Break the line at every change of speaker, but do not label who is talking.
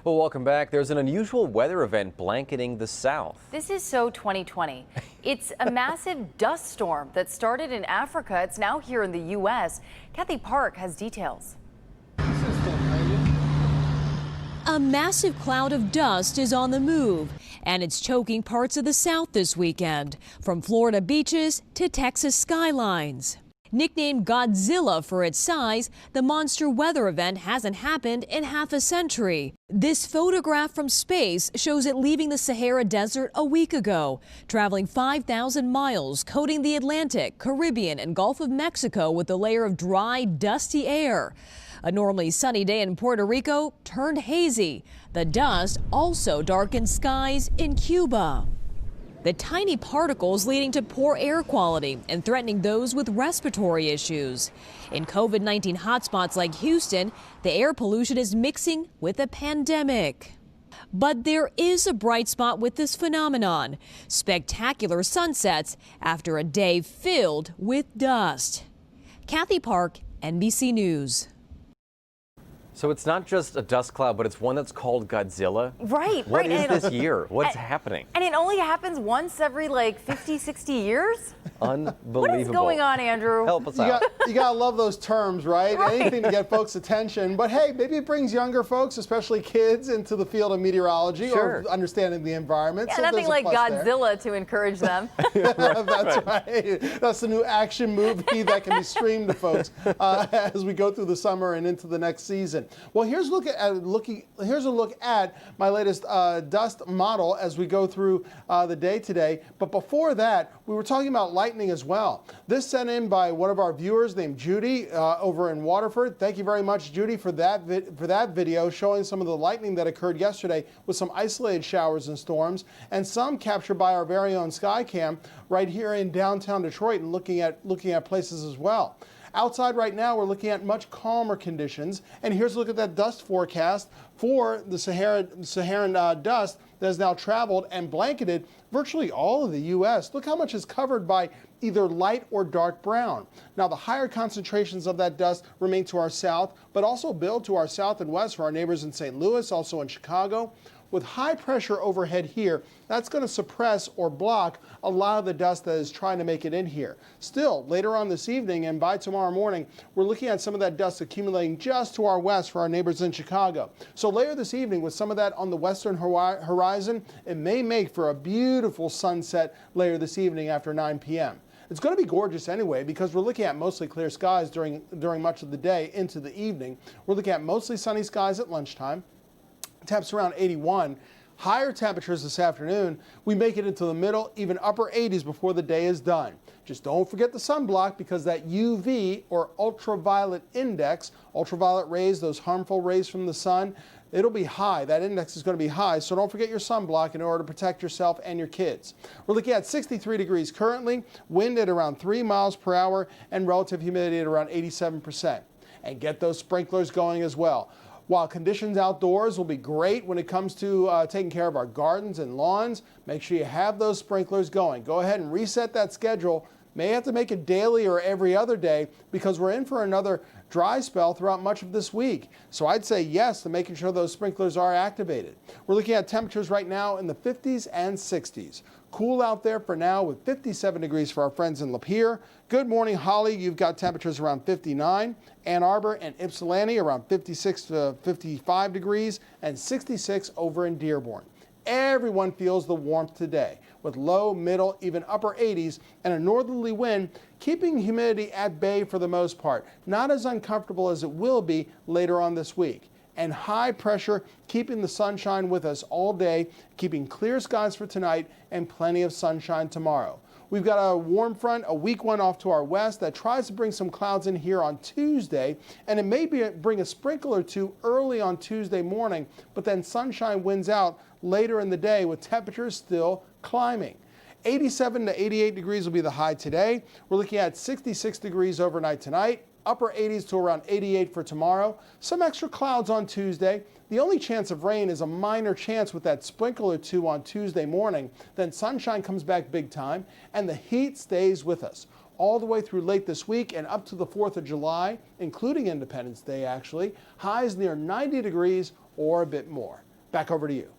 Well, welcome back. There's an unusual weather event blanketing the south.
This is so 2020. It's a massive dust storm that started in Africa. It's now here in the U.S. Kathy Park has details.
A massive cloud of dust is on the move, and it's choking parts of the South this weekend, from Florida beaches to Texas skylines. Nicknamed Godzilla for its size, the monster weather event hasn't happened in half a century. This photograph from space shows it leaving the Sahara Desert a week ago, traveling 5,000 miles, coating the Atlantic, Caribbean, and Gulf of Mexico with a layer of dry, dusty air. A normally sunny day in Puerto Rico turned hazy. The dust also darkened skies in Cuba. The tiny particles leading to poor air quality and threatening those with respiratory issues. In COVID-19 hotspots like Houston, the air pollution is mixing with a pandemic. But there is a bright spot with this phenomenon: spectacular sunsets after a day filled with dust. Kathy Park, NBC News.
So it's not just a dust cloud, but it's one that's called Godzilla.
Right,
What
right.
is this year? What's happening?
And it only happens once every like 50, 60 years?
Unbelievable.
What is going on, Andrew?
Help us out.
You gotta love those terms, right?
Right.
Anything to get folks' attention. But hey, maybe it brings younger folks, especially kids, into the field of meteorology
Sure.
or understanding the environment.
Yeah,
So
nothing
there's a
like
plus there.
Godzilla to encourage them.
That's right. That's the new action movie that can be streamed to folks as we go through the summer and into the next season. Well, here's a look at my latest dust model as we go through the day today. But before that, we were talking about lightning as well. This sent in by one of our viewers named Judy over in Waterford. Thank you very much, Judy, for that video showing some of the lightning that occurred yesterday with some isolated showers and storms, and some captured by our very own Skycam right here in downtown Detroit, and looking at places as well. Outside right now, we're looking at much calmer conditions. And here's a look at that dust forecast for the Saharan dust that has now traveled and blanketed virtually all of the U.S. Look how much is covered by either light or dark brown. Now, the higher concentrations of that dust remain to our south, but also build to our south and west for our neighbors in St. Louis, also in Chicago. With high pressure overhead here, that's going to suppress or block a lot of the dust that is trying to make it in here. Still, later on this evening and by tomorrow morning, we're looking at some of that dust accumulating just to our west for our neighbors in Chicago. So later this evening, with some of that on the western horizon, it may make for a beautiful sunset later this evening after 9 p.m. It's going to be gorgeous anyway, because we're looking at mostly clear skies during much of the day into the evening. We're looking at mostly sunny skies at lunchtime. Temps around 81. Higher temperatures this afternoon. We make it into the middle, even upper 80s before the day is done. Just don't forget the sunblock, because that UV or ultraviolet index, ultraviolet rays, those harmful rays from the sun, it'll be high. That index is going to be high, so don't forget your sunblock in order to protect yourself and your kids. We're looking at 63 degrees currently, wind at around 3 miles per hour, and relative humidity at around 87%. And get those sprinklers going as well. While conditions outdoors will be great when it comes to taking care of our gardens and lawns, make sure you have those sprinklers going. Go ahead and reset that schedule. May have to make it daily or every other day, because we're in for another dry spell throughout much of this week. So I'd say yes to making sure those sprinklers are activated. We're looking at temperatures right now in the 50s and 60s. Cool out there for now with 57 degrees for our friends in Lapeer. Good morning, Holly. You've got temperatures around 59. Ann Arbor and Ypsilanti around 56 to 55 degrees, and 66 over in Dearborn. Everyone feels the warmth today, with low, middle, even upper 80s, and a northerly wind keeping humidity at bay for the most part. Not as uncomfortable as it will be later on this week. And high pressure keeping the sunshine with us all day, keeping clear skies for tonight and plenty of sunshine tomorrow. We've got a warm front, a weak one off to our west, that tries to bring some clouds in here on Tuesday, and it may bring a sprinkle or two early on Tuesday morning, but then sunshine wins out later in the day with temperatures still climbing. 87 to 88 degrees will be the high today. We're looking at 66 degrees overnight tonight. Upper 80s to around 88 for tomorrow. Some extra clouds on Tuesday. The only chance of rain is a minor chance with that sprinkle or two on Tuesday morning. Then sunshine comes back big time, and the heat stays with us all the way through late this week and up to the 4th of July, including Independence Day actually. Highs near 90 degrees or a bit more. Back over to you.